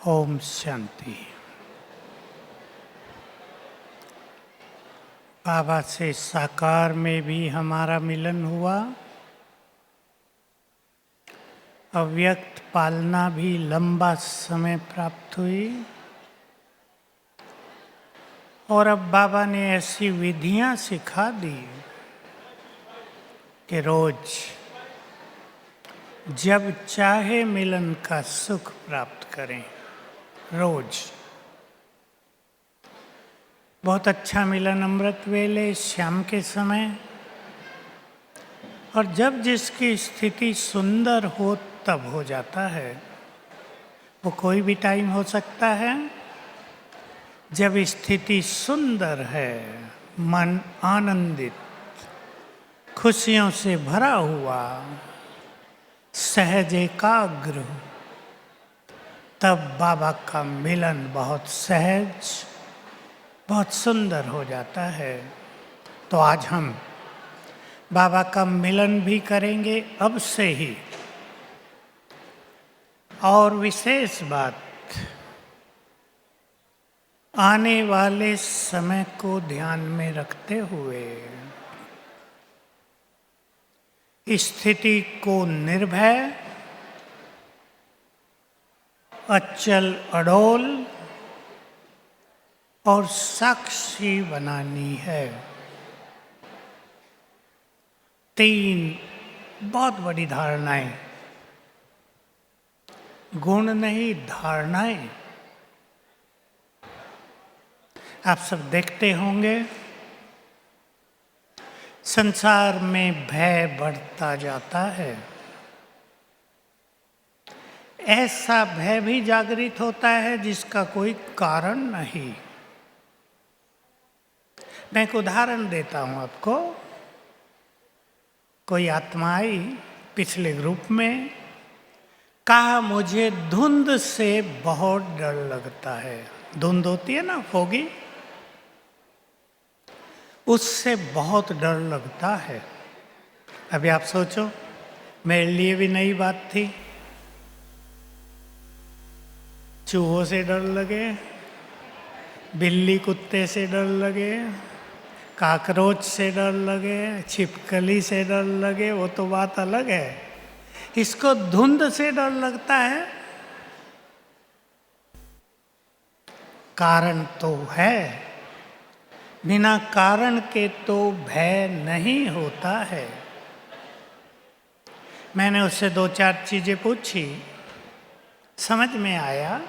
ओम शांति। बाबा से साकार में भी हमारा मिलन हुआ, अव्यक्त पालना भी लंबा समय प्राप्त हुई और अब बाबा ने ऐसी विधियां सिखा दी कि रोज जब चाहे मिलन का सुख प्राप्त करें। रोज बहुत अच्छा मिलन अमृत वेले शाम के समय, और जब जिसकी स्थिति सुंदर हो तब हो जाता है। वो कोई भी टाइम हो सकता है। जब स्थिति सुंदर है, मन आनंदित, खुशियों से भरा हुआ, सहज एकाग्र, तब बाबा का मिलन बहुत सहज, बहुत सुंदर हो जाता है। तो आज हम बाबा का मिलन भी करेंगे अब से ही। और विशेष बात, आने वाले समय को ध्यान में रखते हुए स्थिति को निर्भय, अचल अडोल और साक्षी बनानी है। 3 बहुत बड़ी धारणाएं, गुण नहीं धारणाएं। आप सब देखते होंगे संसार में भय बढ़ता जाता है। ऐसा भय भी जागृत होता है जिसका कोई कारण नहीं। मैं एक उदाहरण देता हूं आपको। कोई आत्मा आई पिछले ग्रुप में, कहा मुझे धुंध से बहुत डर लगता है। धुंध होती है ना, फोगी, उससे बहुत डर लगता है। अभी आप सोचो, मेरे लिए भी नई बात थी। चूहों से डर लगे, बिल्ली कुत्ते से डर लगे, काकरोच से डर लगे, छिपकली से डर लगे, वो तो बात अलग है। इसको धुंध से डर लगता है। कारण तो है, बिना कारण के तो भय नहीं होता है। मैंने उससे 2-4 चीजें पूछी, समझ में आया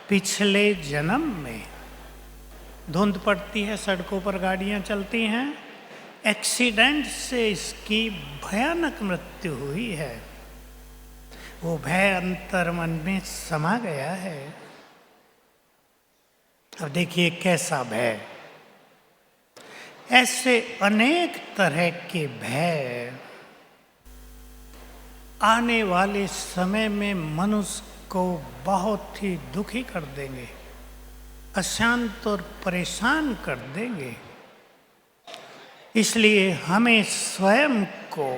पिछले जन्म में धुंध पड़ती है, सड़कों पर गाड़ियां चलती हैं, एक्सीडेंट से इसकी भयानक मृत्यु हुई है। वो भय अंतर मन में समा गया है। अब देखिए कैसा भय। ऐसे अनेक तरह के भय आने वाले समय में मनुष्य को बहुत ही दुखी कर देंगे, अशांत और परेशान कर देंगे। इसलिए हमें स्वयं को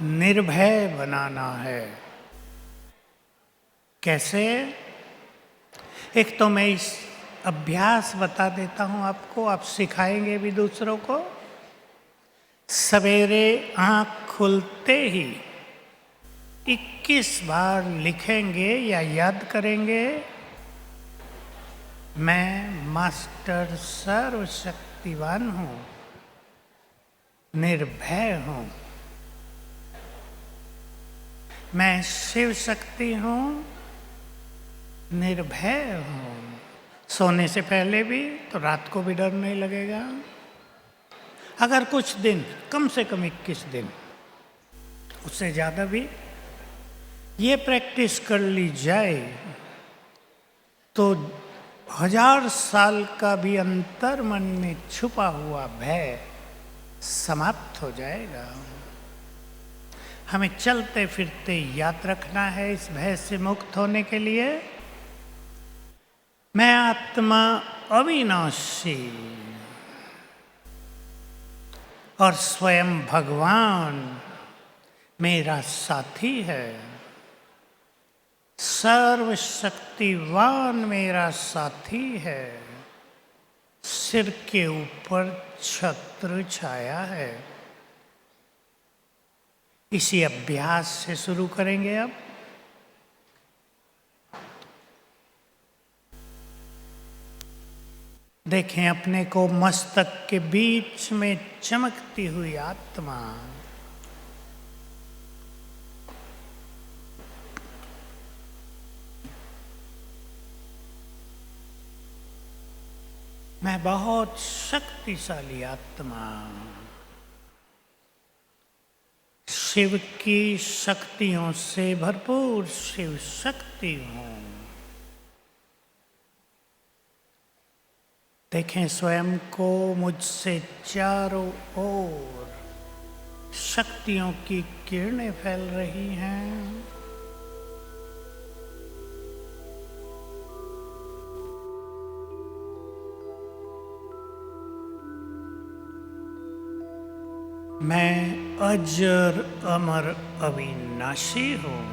निर्भय बनाना है। कैसे? एक तो मैं इस अभ्यास बता देता हूं आपको, आप सिखाएंगे भी दूसरों को। सवेरे आंख खुलते ही 21 बार लिखेंगे या याद करेंगे, मैं मास्टर सर्वशक्तिवान हूं, निर्भय हूं। मैं शिव शक्ति हूं, निर्भय हूं। सोने से पहले भी, तो रात को भी डर नहीं लगेगा। अगर कुछ दिन, कम से कम 21 दिन, उससे ज़्यादा भी ये प्रैक्टिस कर ली जाए तो 1000 साल का भी अंतर मन में छुपा हुआ भय समाप्त हो जाएगा। हमें चलते फिरते याद रखना है इस भय से मुक्त होने के लिए, मैं आत्मा अविनाशी और स्वयं भगवान मेरा साथी है। सर्वशक्तिवान मेरा साथी है, सिर के ऊपर छत्र छाया है। इसी अभ्यास से शुरू करेंगे अब। देखें अपने को मस्तक के बीच में चमकती हुई आत्मा। मैं बहुत शक्तिशाली आत्मा, शिव की शक्तियों से भरपूर शिव शक्ति हूं। देखें स्वयं को मुझसे चारों ओर शक्तियों की किरणें फैल रही हैं। मैं अजर अमर अविनाशी हूं।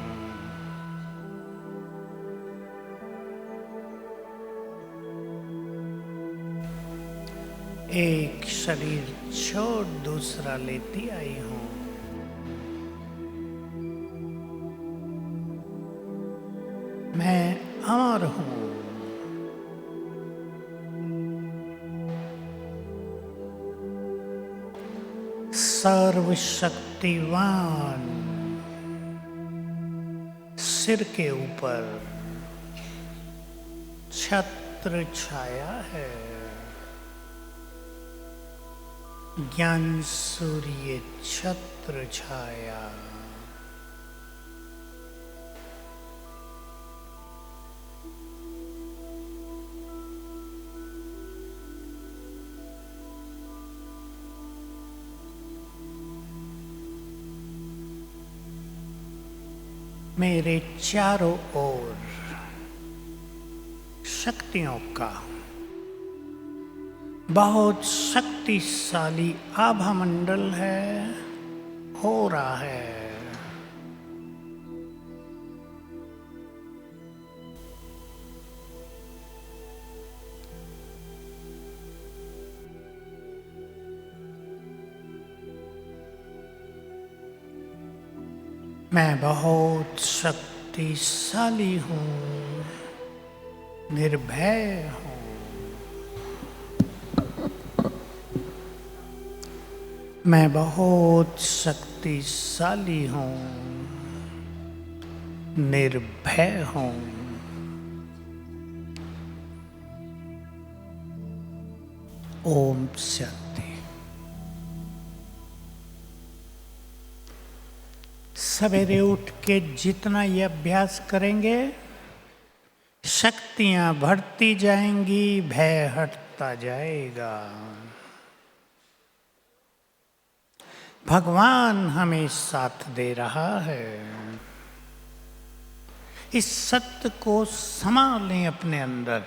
एक शरीर छोड़ दूसरा लेती आई हूं। मैं अमर हूं। सर्वशक्तिवान सिर के ऊपर छत्र छाया है। ज्ञान सूर्य छत्र छाया। मेरे चारों ओर शक्तियों का बहुत शक्तिशाली आभा मंडल है, हो रहा है। मैं बहुत शक्तिशाली हूँ, निर्भय हूँ। मैं बहुत शक्तिशाली हूँ, निर्भय हूँ। ओम शांति। सवेरे उठ के जितना ये अभ्यास करेंगे, शक्तियां बढ़ती जाएंगी, भय हटता जाएगा। भगवान हमें साथ दे रहा है। इस सत्य को संभालें अपने अंदर।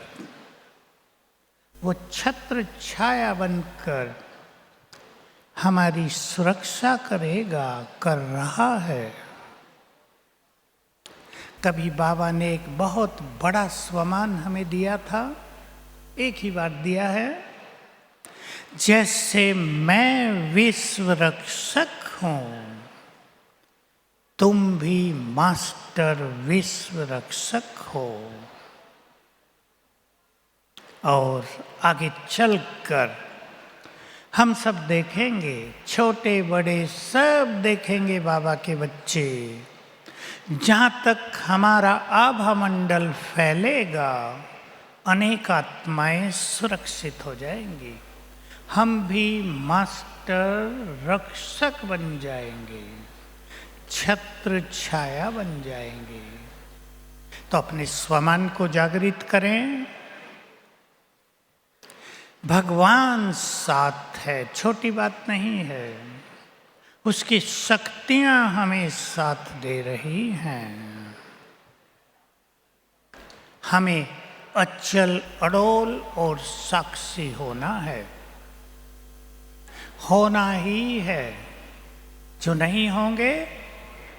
वो छत्र छाया बनकर हमारी सुरक्षा करेगा, कर रहा है। कभी बाबा ने एक बहुत बड़ा स्वमान हमें दिया था, एक ही बार दिया है। जैसे मैं विश्व रक्षक हूं, तुम भी मास्टर विश्व रक्षक हो। और आगे चलकर हम सब देखेंगे, छोटे बड़े सब देखेंगे बाबा के बच्चे। जहाँ तक हमारा आभा मंडल फैलेगा, अनेक आत्माएं सुरक्षित हो जाएंगी। हम भी मास्टर रक्षक बन जाएंगे, छत्र छाया बन जाएंगे। तो अपने स्वमान को जागृत करें। भगवान साथ है, छोटी बात नहीं है। उसकी शक्तियां हमें साथ दे रही हैं। हमें अचल अडोल और साक्षी होना है, होना ही है। जो नहीं होंगे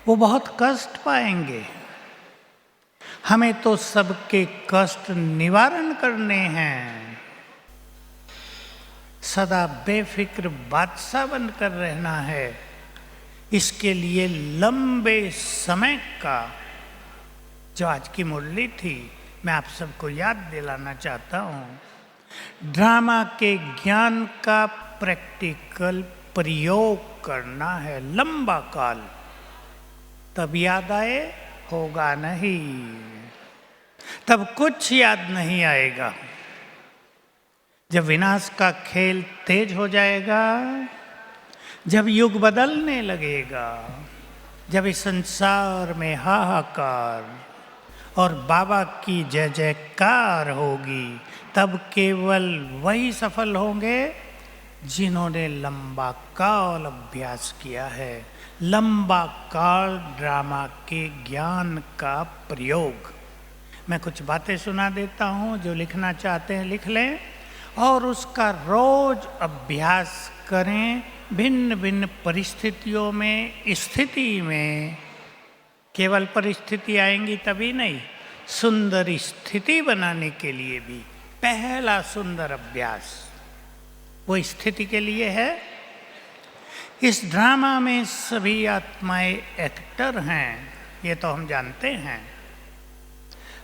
वो बहुत कष्ट पाएंगे। हमें तो सबके कष्ट निवारण करने हैं। सदा बेफिक्र बादशाह बनकर रहना है। इसके लिए लंबे समय का जो आज की मुरली थी, मैं आप सबको याद दिलाना चाहता हूँ। ड्रामा के ज्ञान का प्रैक्टिकल प्रयोग करना है लंबा काल, तब याद आए, होगा नहीं, तब कुछ याद नहीं आएगा। जब विनाश का खेल तेज हो जाएगा, जब युग बदलने लगेगा, जब इस संसार में हाहाकार और बाबा की जय जयकार होगी, तब केवल वही सफल होंगे जिन्होंने लंबा काल अभ्यास किया है, लंबा काल ड्रामा के ज्ञान का प्रयोग। मैं कुछ बातें सुना देता हूँ, जो लिखना चाहते हैं लिख लें और उसका रोज अभ्यास करें। भिन्न भिन्न परिस्थितियों में, स्थिति में, केवल परिस्थिति आएंगी तभी नहीं, सुंदर स्थिति बनाने के लिए भी पहला सुंदर अभ्यास वो स्थिति के लिए है। इस ड्रामा में सभी आत्माएं एक्टर हैं, ये तो हम जानते हैं,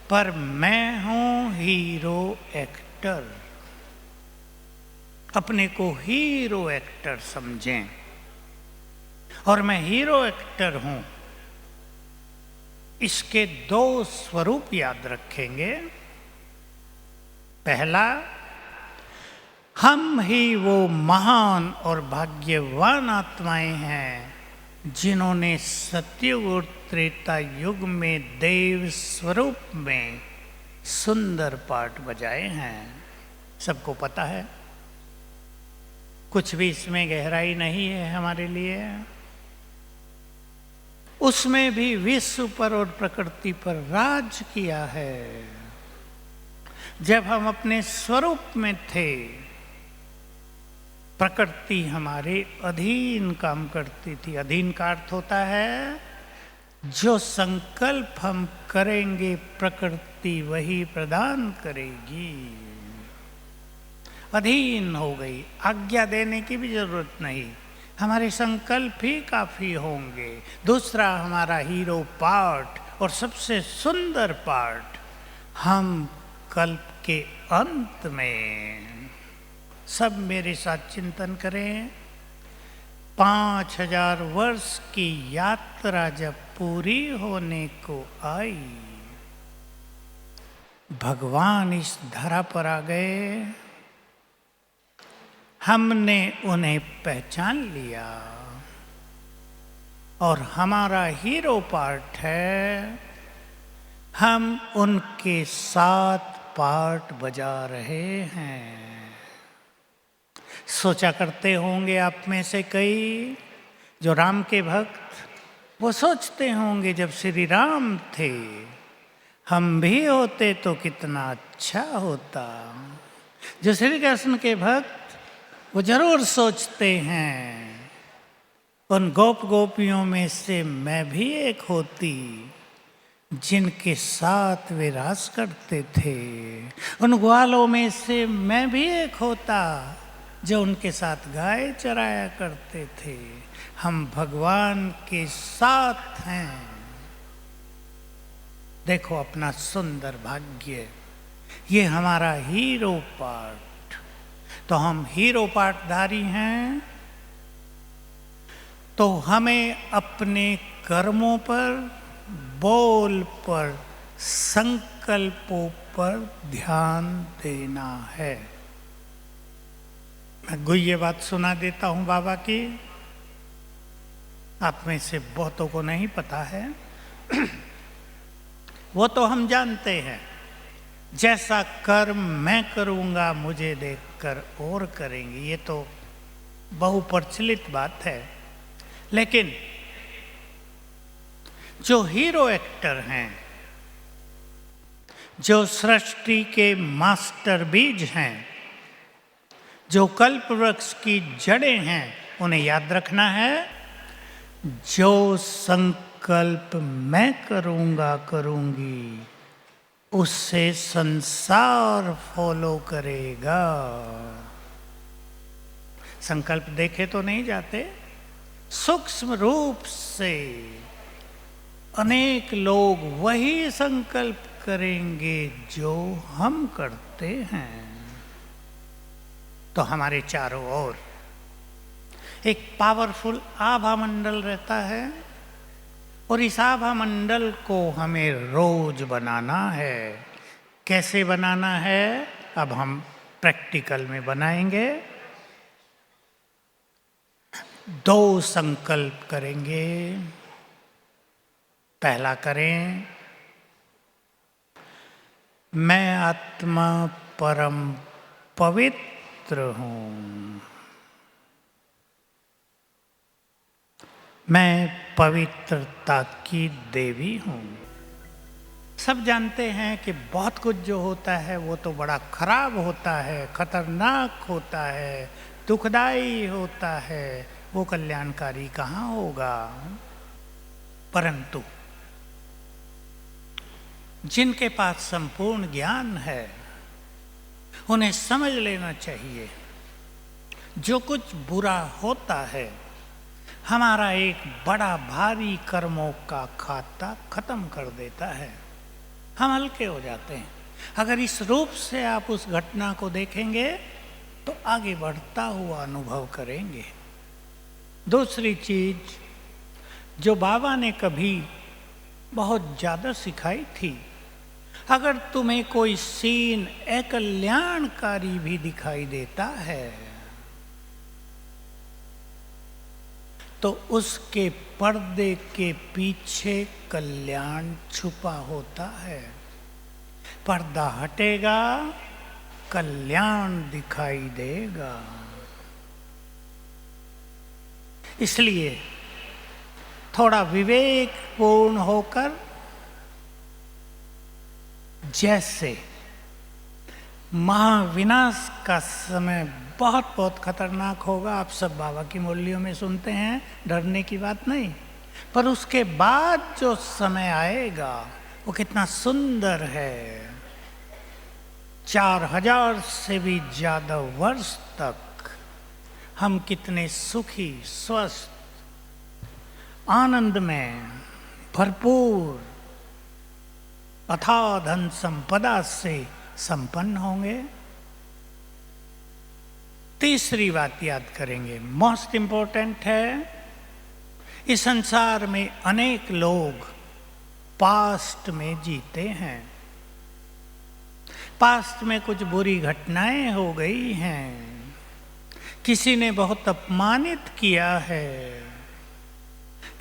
पर मैं हूं हीरो एक्टर। अपने को हीरो एक्टर समझें। और मैं हीरो एक्टर हूं, इसके दो स्वरूप याद रखेंगे। पहला, हम ही वो महान और भाग्यवान आत्माएं हैं जिन्होंने सतयुग और त्रेता युग में देव स्वरूप में सुंदर पाठ बजाए हैं। सबको पता है, कुछ भी इसमें गहराई नहीं है हमारे लिए। उसमें भी विश्व पर और प्रकृति पर राज किया है। जब हम अपने स्वरूप में थे, प्रकृति हमारे अधीन काम करती थी। अधीन का अर्थ होता है जो संकल्प हम करेंगे प्रकृति वही प्रदान करेगी। अधीन हो गई, आज्ञा देने की भी जरूरत नहीं, हमारे संकल्प ही काफी होंगे। दूसरा, हमारा हीरो पार्ट और सबसे सुंदर पार्ट, हम कल्प के अंत में, सब मेरे साथ चिंतन करें, 5000 वर्ष की यात्रा जब पूरी होने को आई, भगवान इस धरा पर आ गए। हमने उन्हें पहचान लिया और हमारा हीरो पार्ट है, हम उनके साथ पार्ट बजा रहे हैं। सोचा करते होंगे आप में से कई जो राम के भक्त, वो सोचते होंगे जब श्री राम थे, हम भी होते तो कितना अच्छा होता। जो श्री कृष्ण के भक्त, वो जरूर सोचते हैं, उन गोप गोपियों में से मैं भी एक होती जिनके साथ वे रास करते थे। उन ग्वालों में से मैं भी एक होता जो उनके साथ गाय चराया करते थे। हम भगवान के साथ हैं। देखो अपना सुंदर भाग्य, ये हमारा हीरो पार्ट। तो हम हीरो पार्टधारी हैं, तो हमें अपने कर्मों पर, बोल पर, संकल्पों पर ध्यान देना है। मैं गुह्य बात सुना देता हूं बाबा की, आप में से बहुतों को नहीं पता है। वो तो हम जानते हैं, जैसा कर्म मैं करूंगा मुझे देखकर और करेंगे, ये तो बहुप्रचलित बात है। लेकिन जो हीरो एक्टर हैं, जो सृष्टि के मास्टर बीज हैं, जो कल्प वृक्ष की जड़ें हैं, उन्हें याद रखना है, जो संकल्प मैं करूंगा करूंगी उससे संसार फॉलो करेगा। संकल्प देखे तो नहीं जाते, सूक्ष्म रूप से अनेक लोग वही संकल्प करेंगे जो हम करते हैं। तो हमारे चारों ओर एक पावरफुल आभा मंडल रहता है और इस आभा मंडल को हमें रोज बनाना है। कैसे बनाना है, अब हम प्रैक्टिकल में बनाएंगे। 2 संकल्प करेंगे। पहला करें, मैं आत्मा परम पवित्र हूं, मैं पवित्रता की देवी हूं। सब जानते हैं कि बहुत कुछ जो होता है वो तो बड़ा खराब होता है, खतरनाक होता है, दुखदाई होता है, वो कल्याणकारी कहाँ होगा। परंतु जिनके पास संपूर्ण ज्ञान है उन्हें समझ लेना चाहिए, जो कुछ बुरा होता है हमारा एक बड़ा भारी कर्मों का खाता खत्म कर देता है, हम हल्के हो जाते हैं। अगर इस रूप से आप उस घटना को देखेंगे तो आगे बढ़ता हुआ अनुभव करेंगे। दूसरी चीज जो बाबा ने कभी बहुत ज्यादा सिखाई थी, अगर तुम्हें कोई सीन अकल्याणकारी भी दिखाई देता है तो उसके पर्दे के पीछे कल्याण छुपा होता है। पर्दा हटेगा, कल्याण दिखाई देगा। इसलिए थोड़ा विवेकपूर्ण होकर, जैसे महाविनाश का समय बहुत बहुत खतरनाक होगा, आप सब बाबा की मुरलियों में सुनते हैं, डरने की बात नहीं, पर उसके बाद जो समय आएगा वो कितना सुंदर है। 4000 से भी ज्यादा वर्ष तक हम कितने सुखी, स्वस्थ, आनंद में भरपूर अथाह धन संपदा से संपन्न होंगे। तीसरी बात याद करेंगे, मोस्ट इंपॉर्टेंट है, इस संसार में अनेक लोग पास्ट में जीते हैं। पास्ट में कुछ बुरी घटनाएं हो गई हैं, किसी ने बहुत अपमानित किया है,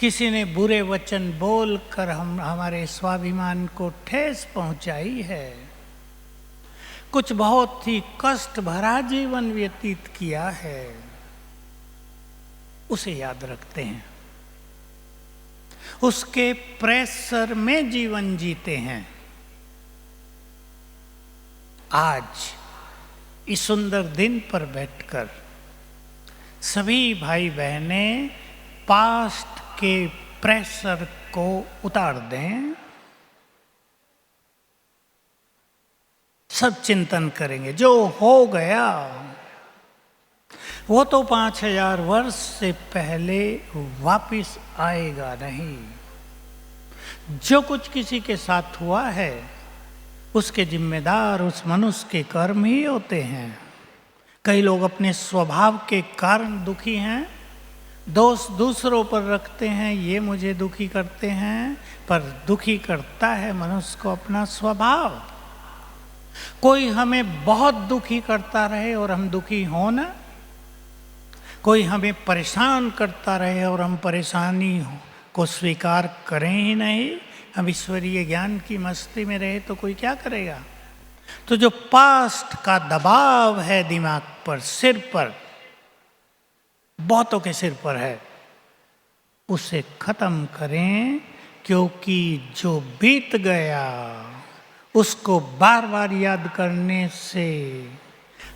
किसी ने बुरे वचन बोलकर हमारे स्वाभिमान को ठेस पहुंचाई है, कुछ बहुत ही कष्ट भरा जीवन व्यतीत किया है, उसे याद रखते हैं, उसके प्रेशर में जीवन जीते हैं। आज इस सुंदर दिन पर बैठकर सभी भाई बहनें पास्ट के प्रेशर को उतार दें। सब चिंतन करेंगे, जो हो गया वो तो 5000 वर्ष से पहले वापिस आएगा नहीं। जो कुछ किसी के साथ हुआ है उसके जिम्मेदार उस मनुष्य के कर्म ही होते हैं। कई लोग अपने स्वभाव के कारण दुखी हैं, दोष दूसरों पर रखते हैं, ये मुझे दुखी करते हैं, पर दुखी करता है मनुष्य को अपना स्वभाव। कोई हमें बहुत दुखी करता रहे और हम दुखी हो ना, कोई हमें परेशान करता रहे और हम परेशानी को स्वीकार करें ही नहीं, हम ईश्वरीय ज्ञान की मस्ती में रहे तो कोई क्या करेगा। तो जो पास्ट का दबाव है दिमाग पर, सिर पर, बहुतों के सिर पर है, उसे खत्म करें, क्योंकि जो बीत गया उसको बार बार याद करने से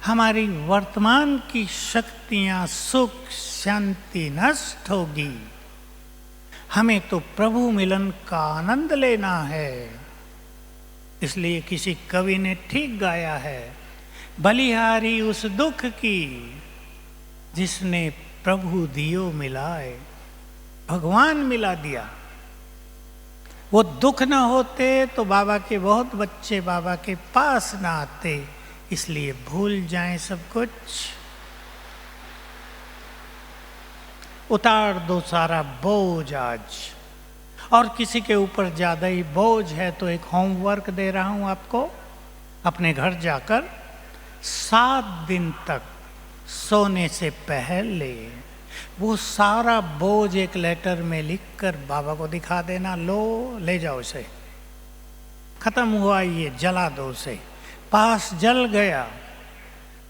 हमारी वर्तमान की शक्तियां, सुख शांति नष्ट होगी। हमें तो प्रभु मिलन का आनंद लेना है, इसलिए किसी कवि ने ठीक गाया है, बलिहारी उस दुख की जिसने प्रभु दियो मिलाए। भगवान मिला दिया। वो दुख ना होते तो बाबा के बहुत बच्चे बाबा के पास ना आते, इसलिए भूल जाएं सब कुछ। उतार दो सारा बोझ आज। और किसी के ऊपर ज़्यादा ही बोझ है तो एक होमवर्क दे रहा हूं आपको। अपने घर जाकर 7 दिन तक सोने से पहले वो सारा बोझ एक लेटर में लिखकर बाबा को दिखा देना। लो, ले जाओ इसे, खत्म हुआ, ये जला दो उसे। पास जल गया,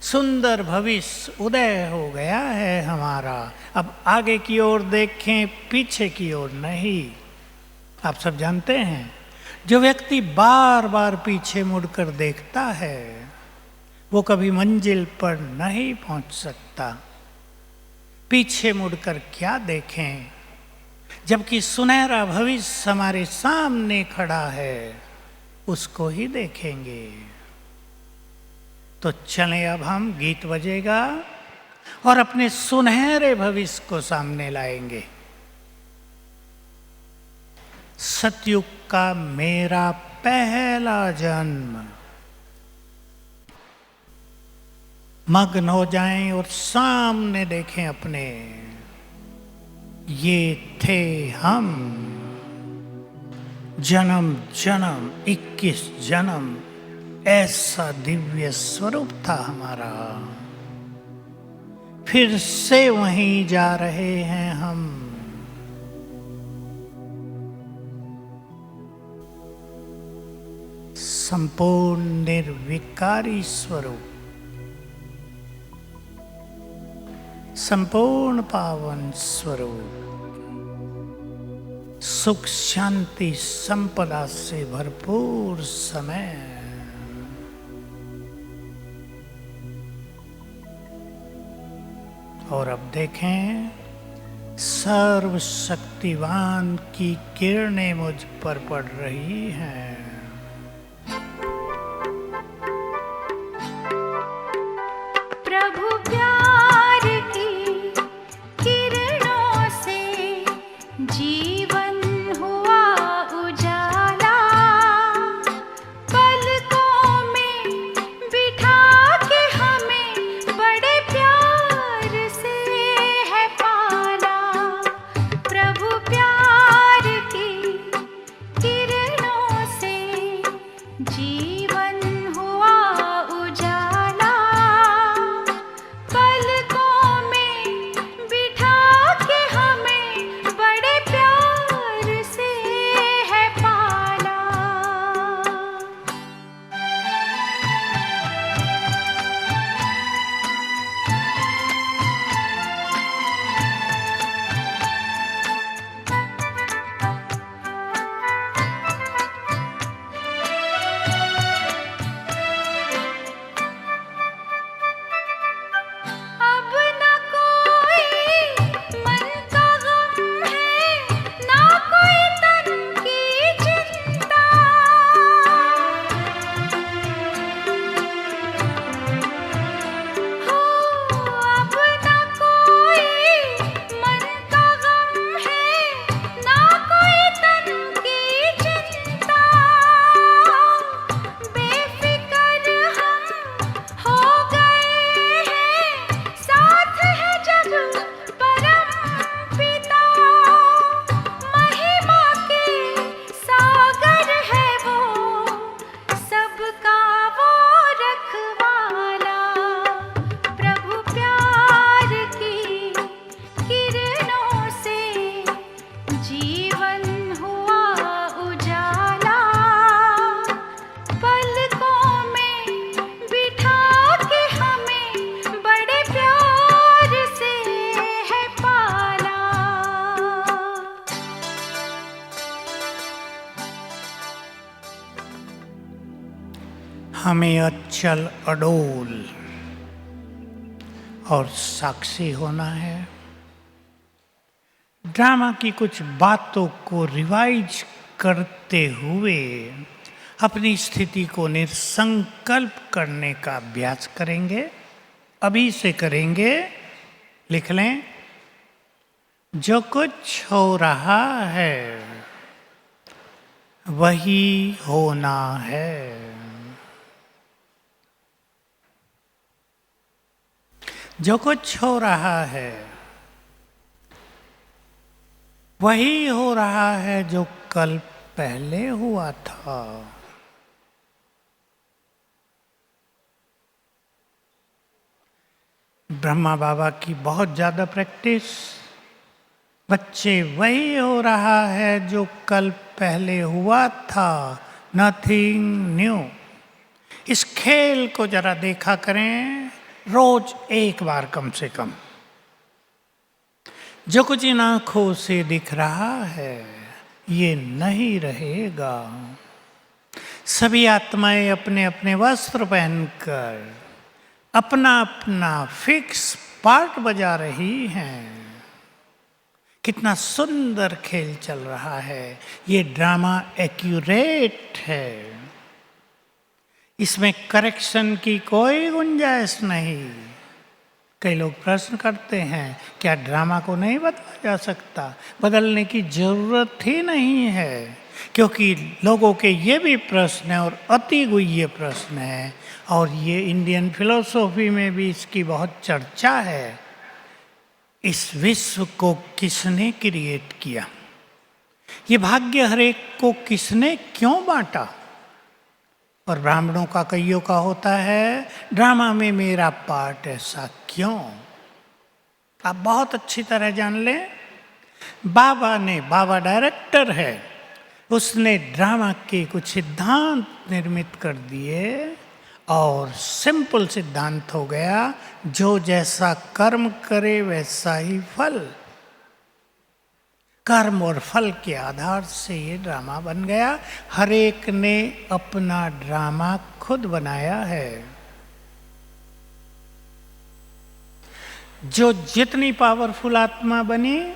सुंदर भविष्य उदय हो गया है हमारा। अब आगे की ओर देखें, पीछे की ओर नहीं। आप सब जानते हैं, जो व्यक्ति बार बार पीछे मुड़कर देखता है वो कभी मंजिल पर नहीं पहुंच सकता। पीछे मुड़कर क्या देखें, जबकि सुनहरा भविष्य हमारे सामने खड़ा है, उसको ही देखेंगे। तो चलें, अब हम, गीत बजेगा और अपने सुनहरे भविष्य को सामने लाएंगे। सतयुग का मेरा पहला जन्म। मग्न हो जाएं और सामने देखें अपने, ये थे हम। जन्म जन्म 21 जन्म, ऐसा दिव्य स्वरूप था हमारा। फिर से वहीं जा रहे हैं हम। संपूर्ण निर्विकारी स्वरूप, संपूर्ण पावन स्वरूप, सुख शांति संपदा से भरपूर समय। और अब देखें, सर्वशक्तिवान की किरणें मुझ पर पड़ रही हैं। हमें अचल अडोल और साक्षी होना है। ड्रामा की कुछ बातों को रिवाइज करते हुए अपनी स्थिति को निसंकल्प करने का अभ्यास करेंगे। अभी से करेंगे। लिख लें, जो कुछ हो रहा है वही होना है। जो कुछ हो रहा है वही हो रहा है जो कल पहले हुआ था। ब्रह्मा बाबा की बहुत ज्यादा प्रैक्टिस। बच्चे, वही हो रहा है जो कल पहले हुआ था, नथिंग न्यू। इस खेल को जरा देखा करें रोज एक बार कम से कम। जो कुछ इन आंखों से दिख रहा है ये नहीं रहेगा। सभी आत्माएं अपने अपने वस्त्र पहनकर अपना अपना फिक्स पार्ट बजा रही हैं। कितना सुंदर खेल चल रहा है। ये ड्रामा एक्यूरेट है। इसमें करेक्शन की कोई गुंजाइश नहीं। कई लोग प्रश्न करते हैं, क्या ड्रामा को नहीं बदला जा सकता? बदलने की जरूरत ही नहीं है, क्योंकि लोगों के ये भी प्रश्न है और अति गुह्य प्रश्न है, और ये इंडियन फिलोसॉफी में भी इसकी बहुत चर्चा है। इस विश्व को किसने क्रिएट किया? ये भाग्य हरेक को किसने क्यों बांटा? और ब्राह्मणों का कईयों का होता है, ड्रामा में मेरा पार्ट, ऐसा क्यों? आप बहुत अच्छी तरह जान लें, बाबा डायरेक्टर है, उसने ड्रामा के कुछ सिद्धांत निर्मित कर दिए और सिंपल सिद्धांत हो गया, जो जैसा कर्म करे वैसा ही फल। कर्म और फल के आधार से ये ड्रामा बन गया। हर एक ने अपना ड्रामा खुद बनाया है। जो जितनी पावरफुल आत्मा बनी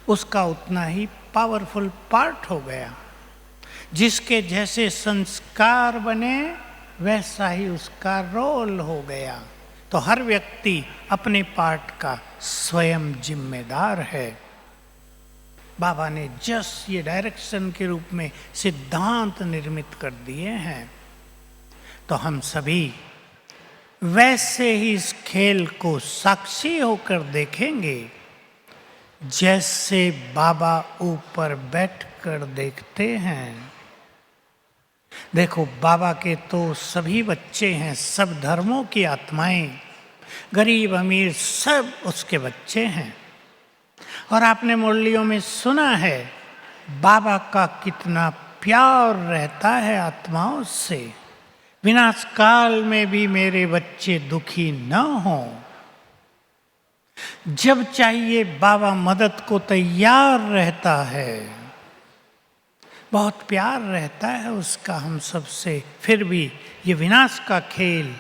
उसका उतना ही पावरफुल पार्ट हो गया। जिसके जैसे संस्कार बने वैसा ही उसका रोल हो गया। तो हर व्यक्ति अपने पार्ट का स्वयं जिम्मेदार है। बाबा ने जस्ट ये डायरेक्शन के रूप में सिद्धांत निर्मित कर दिए हैं। तो हम सभी वैसे ही इस खेल को साक्षी होकर देखेंगे जैसे बाबा ऊपर बैठकर देखते हैं। देखो, बाबा के तो सभी बच्चे हैं, सब धर्मों की आत्माएं, गरीब अमीर सब उसके बच्चे हैं। और आपने मुरलियों में सुना है बाबा का कितना प्यार रहता है आत्माओं से। विनाश काल में भी मेरे बच्चे दुखी न हों। जब चाहिए बाबा मदद को तैयार रहता है। बहुत प्यार रहता है उसका हम सब से। फिर भी ये विनाश का खेल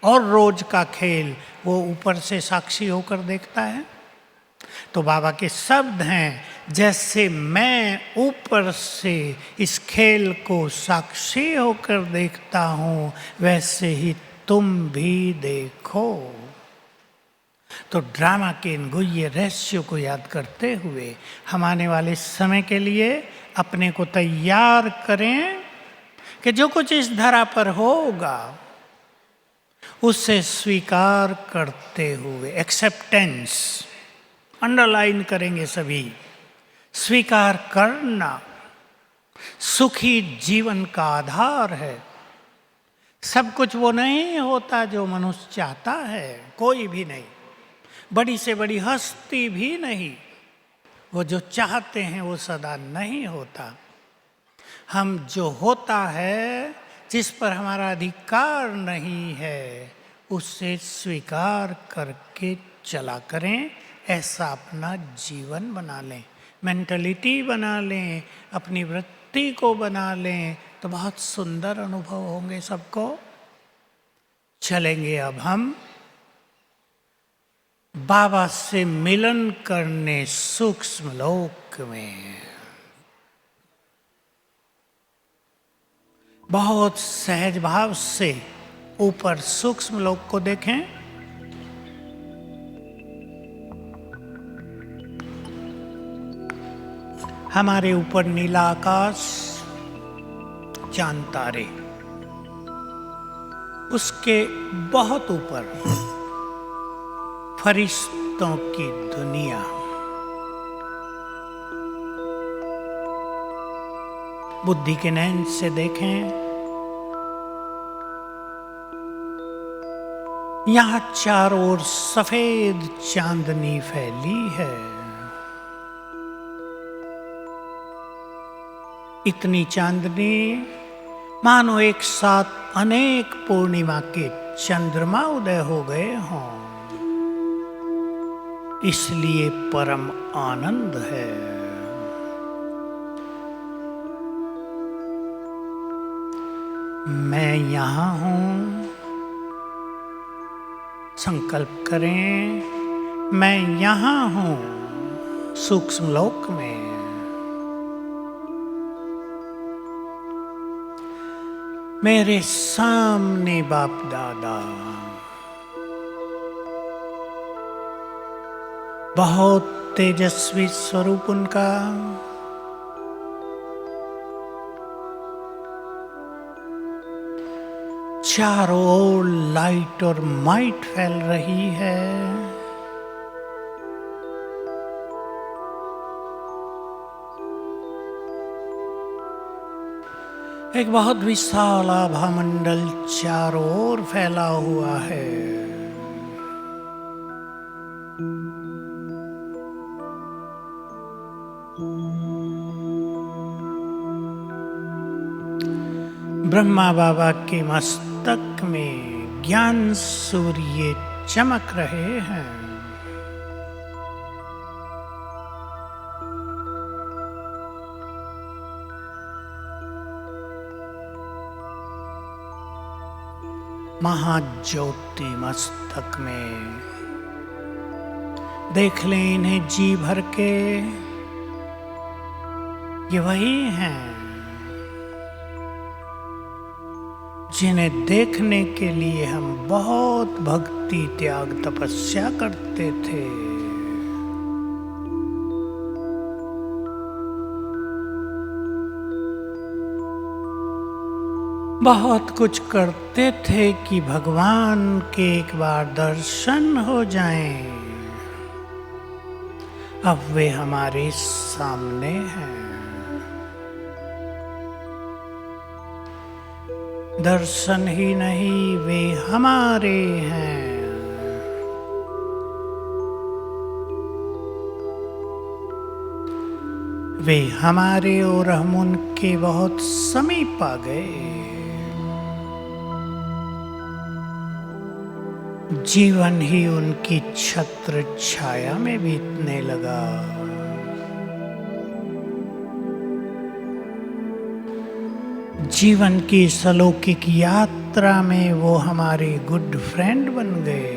और रोज का खेल वो ऊपर से साक्षी होकर देखता है। तो बाबा के शब्द हैं, जैसे मैं ऊपर से इस खेल को साक्षी होकर देखता हूं वैसे ही तुम भी देखो। तो ड्रामा के इन गुह्य रहस्यों को याद करते हुए हम आने वाले समय के लिए अपने को तैयार करें कि जो कुछ इस धरा पर होगा उसे स्वीकार करते हुए, एक्सेप्टेंस अंडरलाइन करेंगे सभी। स्वीकार करना सुखी जीवन का आधार है। सब कुछ वो नहीं होता जो मनुष्य चाहता है, कोई भी नहीं। बड़ी से बड़ी हस्ती भी नहीं। वो जो चाहते हैं वो सदा नहीं होता। हम जो होता है, जिस पर हमारा अधिकार नहीं है, उसे स्वीकार करके चला करें। ऐसा अपना जीवन बना लें, मेंटलिटी बना लें, अपनी वृत्ति को बना लें, तो बहुत सुंदर अनुभव होंगे सबको। चलेंगे अब हम बाबा से मिलन करने सूक्ष्म लोक में। बहुत सहज भाव से ऊपर सूक्ष्म लोक को देखें। हमारे ऊपर नीला आकाश, चांद तारे, उसके बहुत ऊपर फरिश्तों की दुनिया। बुद्धि के नैन से देखें, यहां चारों ओर सफेद चांदनी फैली है। इतनी चांदनी मानो एक साथ अनेक पूर्णिमा के चंद्रमा उदय हो गए हों, इसलिए परम आनंद है। मैं यहां हूं, संकल्प करें, मैं यहां हूं सूक्ष्म लोक में। मेरे सामने बाप दादा, बहुत तेजस्वी स्वरूप उनका, चारों ओर लाइट और माइट फैल रही है। एक बहुत विशाल आभामंडल चारों ओर फैला हुआ है। ब्रह्मा बाबा के मस्तक में ज्ञान सूर्य चमक रहे हैं। महाज्योति मस्तक में, देख लें इन्हें जी भर के, ये वही हैं जिन्हें देखने के लिए हम बहुत भक्ति त्याग तपस्या करते थे। बहुत कुछ करते थे कि भगवान के एक बार दर्शन हो जाएं। अब वे हमारे सामने हैं। दर्शन ही नहीं, वे हमारे हैं। वे हमारे और हम उनके बहुत समीप आ गए। जीवन ही उनकी छत्र छाया में बीतने लगा। जीवन की इस अलौकिक यात्रा में वो हमारे गुड फ्रेंड बन गए।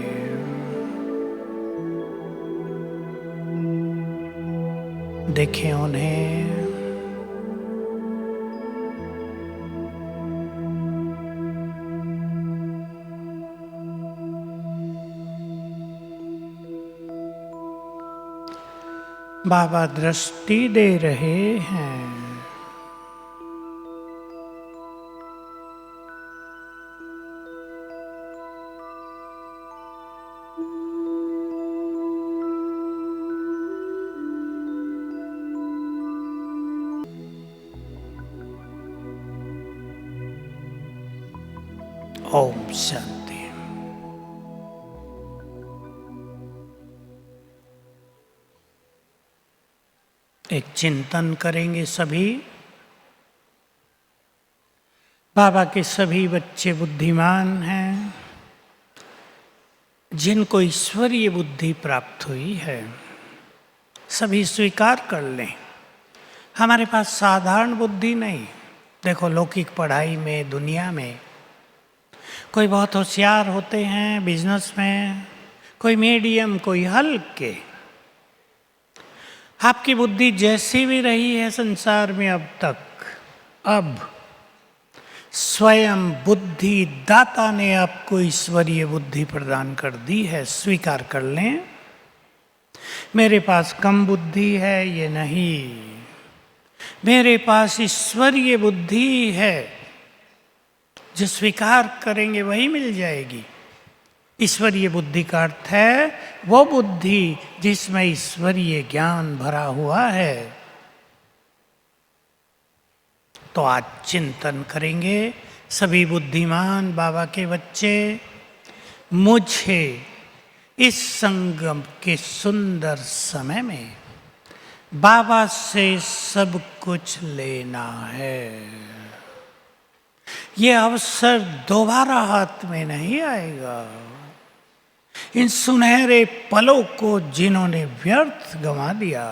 देखें उन्हें, बाबा दृष्टि दे रहे हैं। ओम शांति। एक चिंतन करेंगे सभी। बाबा के सभी बच्चे बुद्धिमान हैं, जिनको ईश्वरीय बुद्धि प्राप्त हुई है। सभी स्वीकार कर लें, हमारे पास साधारण बुद्धि नहीं। देखो, लौकिक पढ़ाई में, दुनिया में कोई बहुत होशियार होते हैं बिजनेस में, कोई मीडियम, कोई हल्के। आपकी बुद्धि जैसी भी रही है संसार में अब तक, अब स्वयं बुद्धि दाता ने आपको ईश्वरीय बुद्धि प्रदान कर दी है, स्वीकार कर लें। मेरे पास कम बुद्धि है ये नहीं, मेरे पास ईश्वरीय बुद्धि है। जो स्वीकार करेंगे वही मिल जाएगी। ईश्वरीय बुद्धि का अर्थ है वो बुद्धि जिसमें ईश्वरीय ज्ञान भरा हुआ है। तो आज चिंतन करेंगे सभी बुद्धिमान बाबा के बच्चे, मुझे इस संगम के सुंदर समय में बाबा से सब कुछ लेना है। ये अवसर दोबारा हाथ में नहीं आएगा। इन सुनहरे पलों को जिन्होंने व्यर्थ गंवा दिया,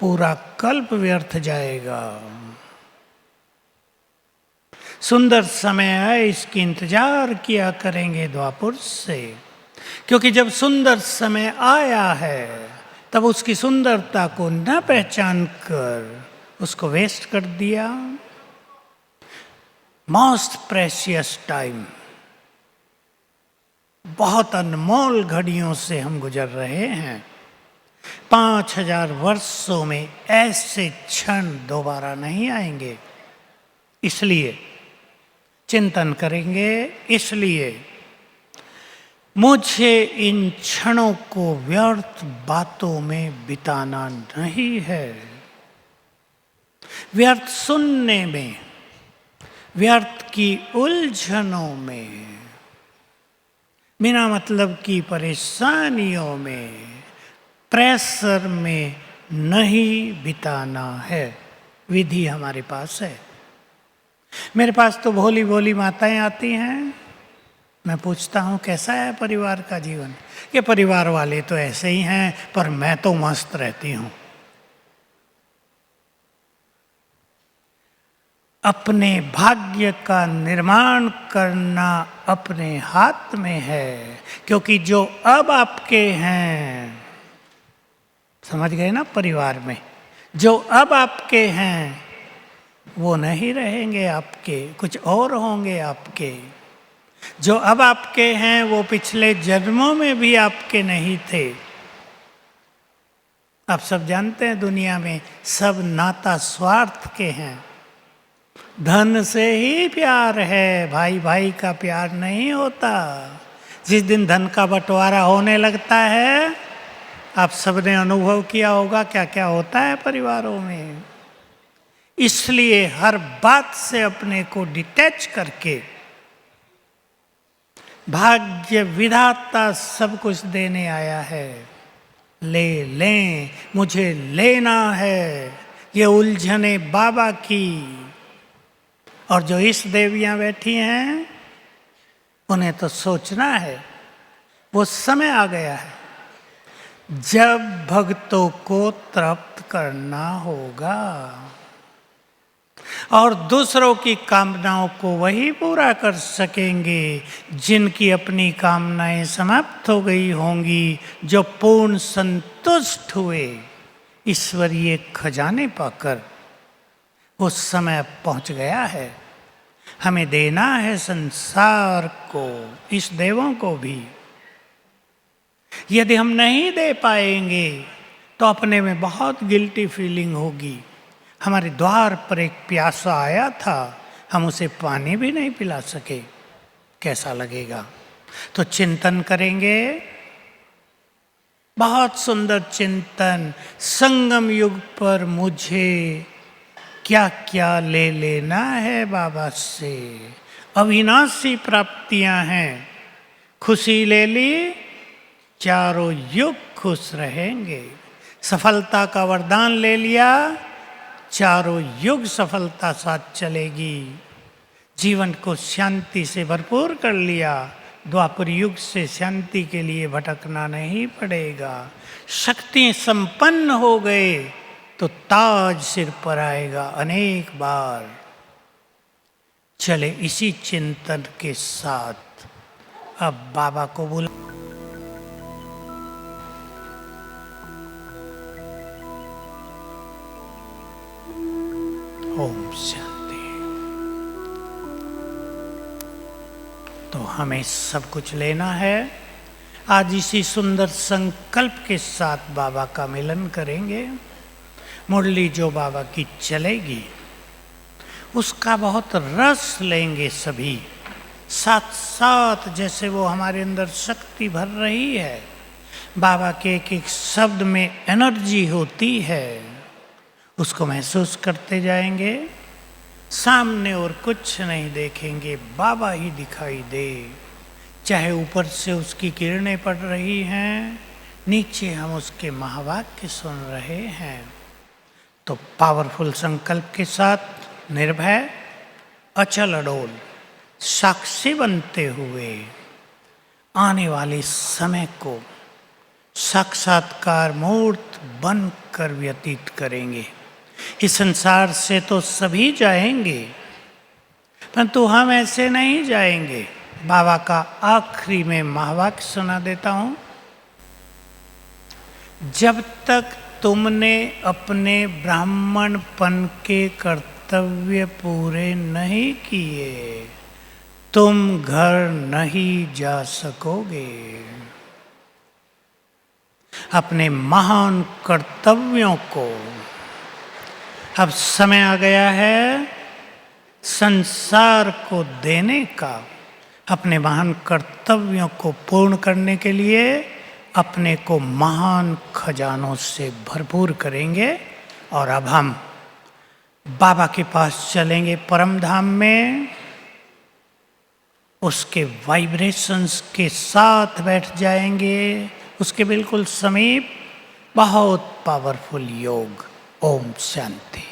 पूरा कल्प व्यर्थ जाएगा। सुंदर समय है, इसकी इंतजार किया करेंगे द्वापुर से, क्योंकि जब सुंदर समय आया है तब उसकी सुंदरता को न पहचान कर उसको वेस्ट कर दिया। मोस्ट प्रेशियस टाइम, बहुत अनमोल घड़ियों से हम गुजर रहे हैं। 5000 वर्षों में ऐसे क्षण दोबारा नहीं आएंगे। इसलिए चिंतन करेंगे, इसलिए मुझे इन क्षणों को व्यर्थ बातों में बिताना नहीं है। व्यर्थ सुनने में, व्यर्थ की उलझनों में, बिना मतलब की परेशानियों में, प्रेशर में नहीं बिताना है। विधि हमारे पास है। मेरे पास तो भोली भोली माताएं आती हैं, मैं पूछता हूँ कैसा है परिवार का जीवन। ये परिवार वाले तो ऐसे ही हैं, पर मैं तो मस्त रहती हूँ। अपने भाग्य का निर्माण करना अपने हाथ में है, क्योंकि जो अब आपके हैं, समझ गए ना, परिवार में जो अब आपके हैं वो नहीं रहेंगे आपके, कुछ और होंगे आपके। जो अब आपके हैं वो पिछले जन्मों में भी आपके नहीं थे। आप सब जानते हैं दुनिया में सब नाता स्वार्थ के हैं। धन से ही प्यार है, भाई भाई का प्यार नहीं होता। जिस दिन धन का बंटवारा होने लगता है, आप सबने अनुभव किया होगा क्या क्या होता है परिवारों में। इसलिए हर बात से अपने को डिटैच करके, भाग्य विधाता सब कुछ देने आया है, ले लें, मुझे लेना है। ये उलझने बाबा की, और जो इस देवियां बैठी हैं उन्हें तो सोचना है। वो समय आ गया है जब भक्तों को तृप्त करना होगा, और दूसरों की कामनाओं को वही पूरा कर सकेंगे जिनकी अपनी कामनाएं समाप्त हो गई होंगी, जो पूर्ण संतुष्ट हुए ईश्वरीय खजाने पाकर। वो समय पहुंच गया है, हमें देना है संसार को, इस देवों को भी। यदि हम नहीं दे पाएंगे तो अपने में बहुत गिल्टी फीलिंग होगी। हमारे द्वार पर एक प्यासा आया था, हम उसे पानी भी नहीं पिला सके, कैसा लगेगा। तो चिंतन करेंगे, बहुत सुंदर चिंतन। संगम युग पर मुझे क्या क्या ले लेना है बाबा से। अविनाशी प्राप्तियां हैं, खुशी ले ली, चारों युग खुश रहेंगे। सफलता का वरदान ले लिया, चारों युग सफलता साथ चलेगी। जीवन को शांति से भरपूर कर लिया, द्वापर युग से शांति के लिए भटकना नहीं पड़ेगा। शक्ति संपन्न हो गए तो ताज सिर पर आएगा अनेक बार। चले इसी चिंतन के साथ अब बाबा को बुला। ओम शांति। तो हमें सब कुछ लेना है। आज इसी सुंदर संकल्प के साथ बाबा का मिलन करेंगे। मुरली जो बाबा की चलेगी उसका बहुत रस लेंगे सभी, साथ साथ जैसे वो हमारे अंदर शक्ति भर रही है, बाबा के एक एक शब्द में एनर्जी होती है, उसको महसूस करते जाएंगे। सामने और कुछ नहीं देखेंगे, बाबा ही दिखाई दे। चाहे ऊपर से उसकी किरणें पड़ रही हैं, नीचे हम उसके महावाक्य सुन रहे हैं। तो पावरफुल संकल्प के साथ निर्भय, अचल अडोल, साक्षी बनते हुए आने वाले समय को साक्षात्कार मूर्त बनकर व्यतीत करेंगे। इस संसार से तो सभी जाएंगे, परंतु हम ऐसे नहीं जाएंगे। बाबा का आखिरी में महावाक्य सुना देता हूं। जब तक तुमने अपने ब्राह्मणपन के कर्तव्य पूरे नहीं किए, तुम घर नहीं जा सकोगे। अपने महान कर्तव्यों को, अब समय आ गया है संसार को देने का। अपने महान कर्तव्यों को पूर्ण करने के लिए अपने को महान खजानों से भरपूर करेंगे। और अब हम बाबा के पास चलेंगे परम धाम में, उसके वाइब्रेशंस के साथ बैठ जाएंगे, उसके बिल्कुल समीप। बहुत पावरफुल योग। ओम शांति।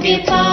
के पास